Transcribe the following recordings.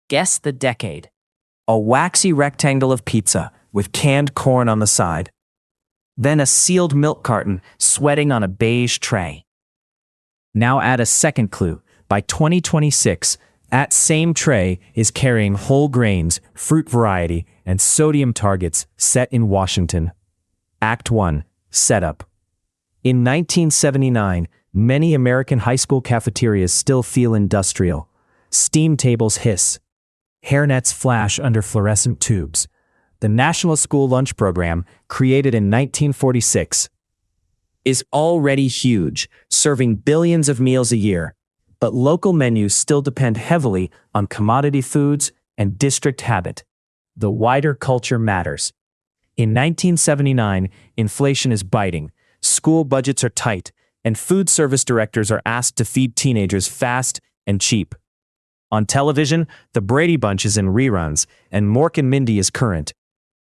Guess the decade. A waxy rectangle of pizza with canned corn on the side. Then a sealed milk carton sweating on a beige tray. Now add a second clue. By 2026, that same tray is carrying whole grains, fruit variety, and sodium targets set in Washington. Act 1. Setup. In 1979, many American high school cafeterias still feel industrial. Steam tables hiss. Hairnets flash under fluorescent tubes. The National School Lunch Program, created in 1946, is already huge, serving billions of meals a year. But local menus still depend heavily on commodity foods and district habit. The wider culture matters. In 1979, inflation is biting, school budgets are tight, and food service directors are asked to feed teenagers fast and cheap. On television, The Brady Bunch is in reruns, and Mork and Mindy is current.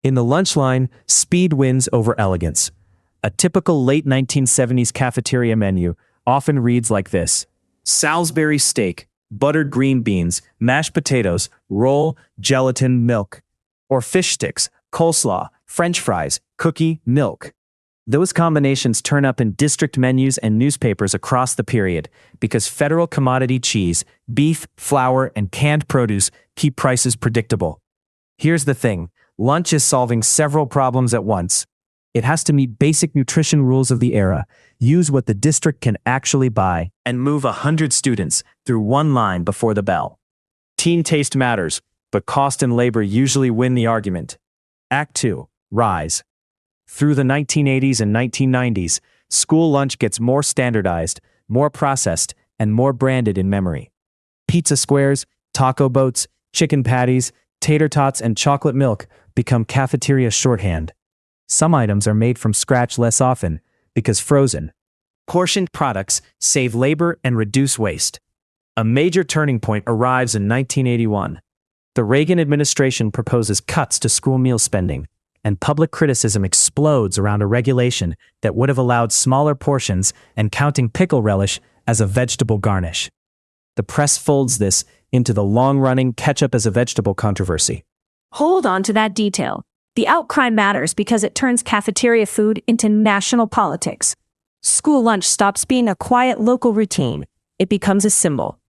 In the lunch line, speed wins over elegance. A typical late 1970s cafeteria menu often reads like this: Salisbury steak, buttered green beans, mashed potatoes, roll, gelatin, milk. Or fish sticks, coleslaw, French fries, cookie, milk. Those combinations turn up in district menus and newspapers across the period because federal commodity cheese, beef, flour, and canned produce keep prices predictable. Here's the thing: lunch is solving several problems at once. It has to meet basic nutrition rules of the era, use what the district can actually buy, and move 100 students through one line before the bell. Teen taste matters, but cost and labor usually win the argument. Act 2. Rise. Through the 1980s and 1990s, school lunch gets more standardized, more processed, and more branded in memory. Pizza squares, taco boats, chicken patties, tater tots, and chocolate milk become cafeteria shorthand. Some items are made from scratch less often because frozen. Portioned products save labor and reduce waste. A major turning point arrives in 1981. The Reagan administration proposes cuts to school meal spending, and public criticism explodes around a regulation that would have allowed smaller portions and counting pickle relish as a vegetable garnish. The press folds this into the long-running ketchup as a vegetable controversy. Hold on to that detail. The outcry matters because it turns cafeteria food into national politics. School lunch stops being a quiet local routine. It becomes a symbol.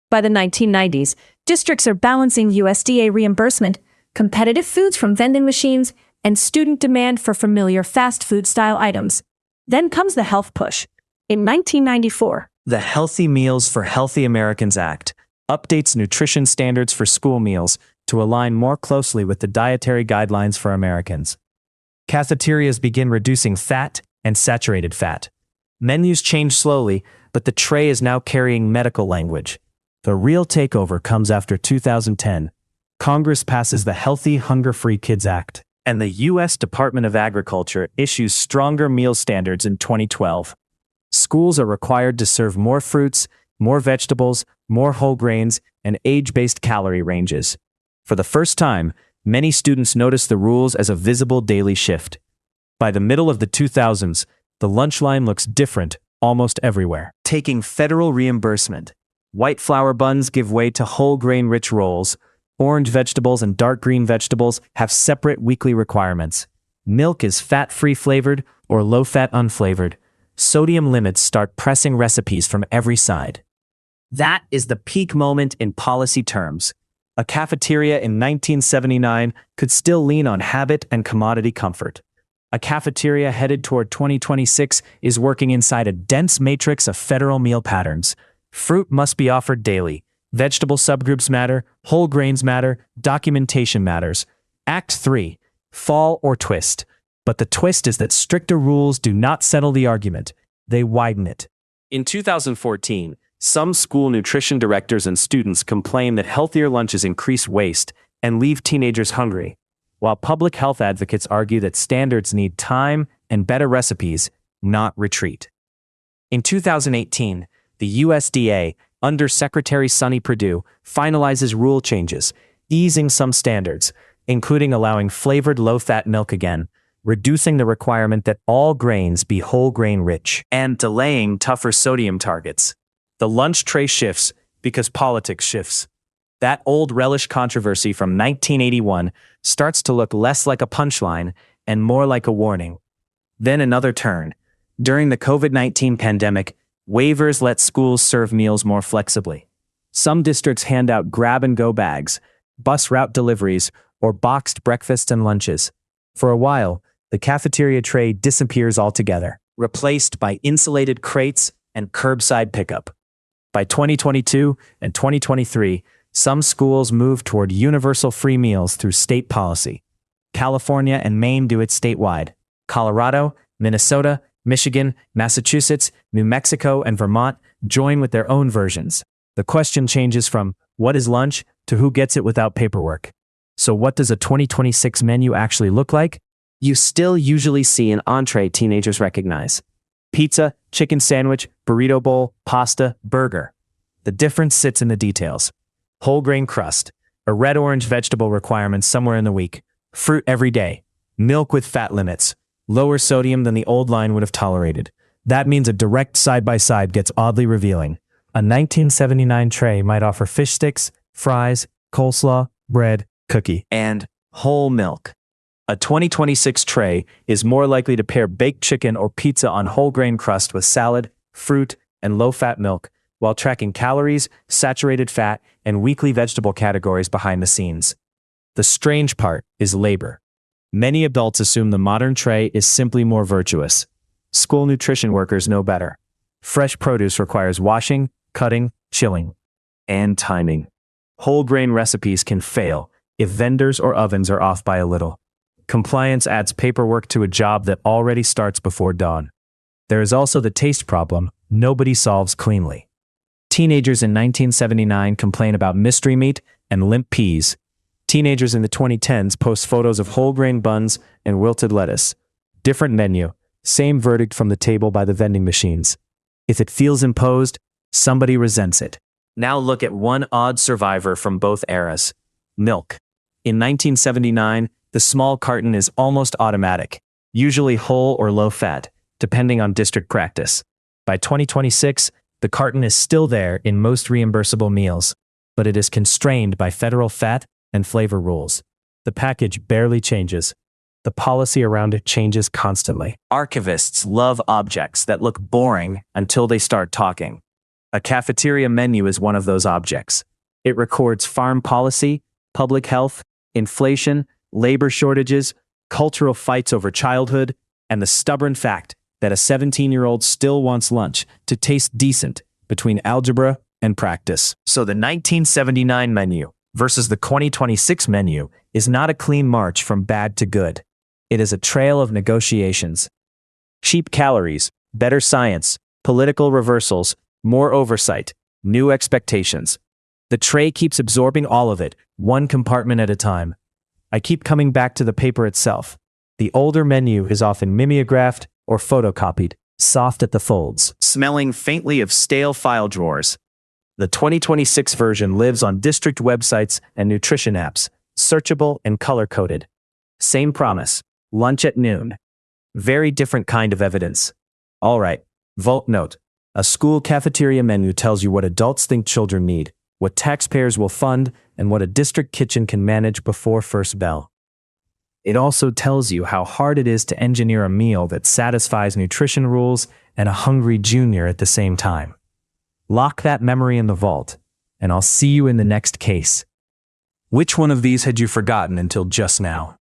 By the 1990s, districts are balancing USDA reimbursement, competitive foods from vending machines, and student demand for familiar fast food style items. Then comes the health push. In 1994, the Healthy Meals for Healthy Americans Act updates nutrition standards for school meals to align more closely with the dietary guidelines for Americans. Cafeterias begin reducing fat and saturated fat. Menus change slowly, but the tray is now carrying medical language. The real takeover comes after 2010. Congress passes the Healthy, Hunger-Free Kids Act, and the U.S. Department of Agriculture issues stronger meal standards in 2012. Schools are required to serve more fruits, more vegetables, more whole grains, and age-based calorie ranges. For the first time, many students notice the rules as a visible daily shift. By the middle of the 2000s, the lunch line looks different almost everywhere. Taking federal reimbursement, white flour buns give way to whole grain-rich rolls. Orange vegetables and dark green vegetables have separate weekly requirements. Milk is fat-free flavored or low-fat unflavored. Sodium limits start pressing recipes from every side. That is the peak moment in policy terms. A cafeteria in 1979 could still lean on habit and commodity comfort. A cafeteria headed toward 2026 is working inside a dense matrix of federal meal patterns. Fruit must be offered daily. Vegetable subgroups matter, whole grains matter, documentation matters. Act 3. Fall or twist. But the twist is that stricter rules do not settle the argument. They widen it. In 2014, some school nutrition directors and students complain that healthier lunches increase waste and leave teenagers hungry, while public health advocates argue that standards need time and better recipes, not retreat. In 2018, the USDA, under Secretary Sonny Perdue, finalizes rule changes, easing some standards, including allowing flavored low-fat milk again, reducing the requirement that all grains be whole grain rich, and delaying tougher sodium targets. The lunch tray shifts because politics shifts. That old relish controversy from 1981 starts to look less like a punchline and more like a warning. Then another turn. During the COVID-19 pandemic, waivers let schools serve meals more flexibly. Some districts hand out grab-and-go bags, bus route deliveries, or boxed breakfasts and lunches. For a while, the cafeteria tray disappears altogether, replaced by insulated crates and curbside pickup. By 2022 and 2023, some schools move toward universal free meals through state policy. California and Maine do it statewide. Colorado, Minnesota, Michigan, Massachusetts, New Mexico, and Vermont join with their own versions. The question changes from what is lunch to who gets it without paperwork. So what does a 2026 menu actually look like? You still usually see an entree teenagers recognize. Pizza, chicken sandwich, burrito bowl, pasta, burger. The difference sits in the details. Whole grain crust, a red-orange vegetable requirement somewhere in the week, fruit every day, milk with fat limits, lower sodium than the old line would have tolerated. That means a direct side-by-side gets oddly revealing. A 1979 tray might offer fish sticks, fries, coleslaw, bread, cookie, and whole milk. A 2026 tray is more likely to pair baked chicken or pizza on whole grain crust with salad, fruit, and low-fat milk, while tracking calories, saturated fat, and weekly vegetable categories behind the scenes. The strange part is labor. Many adults assume the modern tray is simply more virtuous. School nutrition workers know better. Fresh produce requires washing, cutting, chilling, and timing. Whole grain recipes can fail if vendors or ovens are off by a little. Compliance adds paperwork to a job that already starts before dawn. There is also the taste problem nobody solves cleanly. Teenagers in 1979 complain about mystery meat and limp peas. Teenagers in the 2010s post photos of whole grain buns and wilted lettuce. Different menu, same verdict from the table by the vending machines. If it feels imposed, somebody resents it. Now look at one odd survivor from both eras. Milk. In 1979, the small carton is almost automatic, usually whole or low fat, depending on district practice. By 2026, the carton is still there in most reimbursable meals, but it is constrained by federal fat and flavor rules. The package barely changes. The policy around it changes constantly. Archivists love objects that look boring until they start talking. A cafeteria menu is one of those objects. It records farm policy, public health, inflation, labor shortages, cultural fights over childhood, and the stubborn fact that a 17-year-old still wants lunch to taste decent between algebra and practice. So the 1979 menu versus the 2026 menu is not a clean march from bad to good. It is a trail of negotiations. Cheap calories, better science, political reversals, more oversight, new expectations. The tray keeps absorbing all of it, one compartment at a time. I keep coming back to the paper itself. The older menu is often mimeographed or photocopied, soft at the folds, smelling faintly of stale file drawers. The 2026 version lives on district websites and nutrition apps, searchable and color-coded. Same promise, lunch at noon. Very different kind of evidence. All right, vault note. A school cafeteria menu tells you what adults think children need, what taxpayers will fund, and what a district kitchen can manage before first bell. It also tells you how hard it is to engineer a meal that satisfies nutrition rules and a hungry junior at the same time. Lock that memory in the vault, and I'll see you in the next case. Which one of these had you forgotten until just now?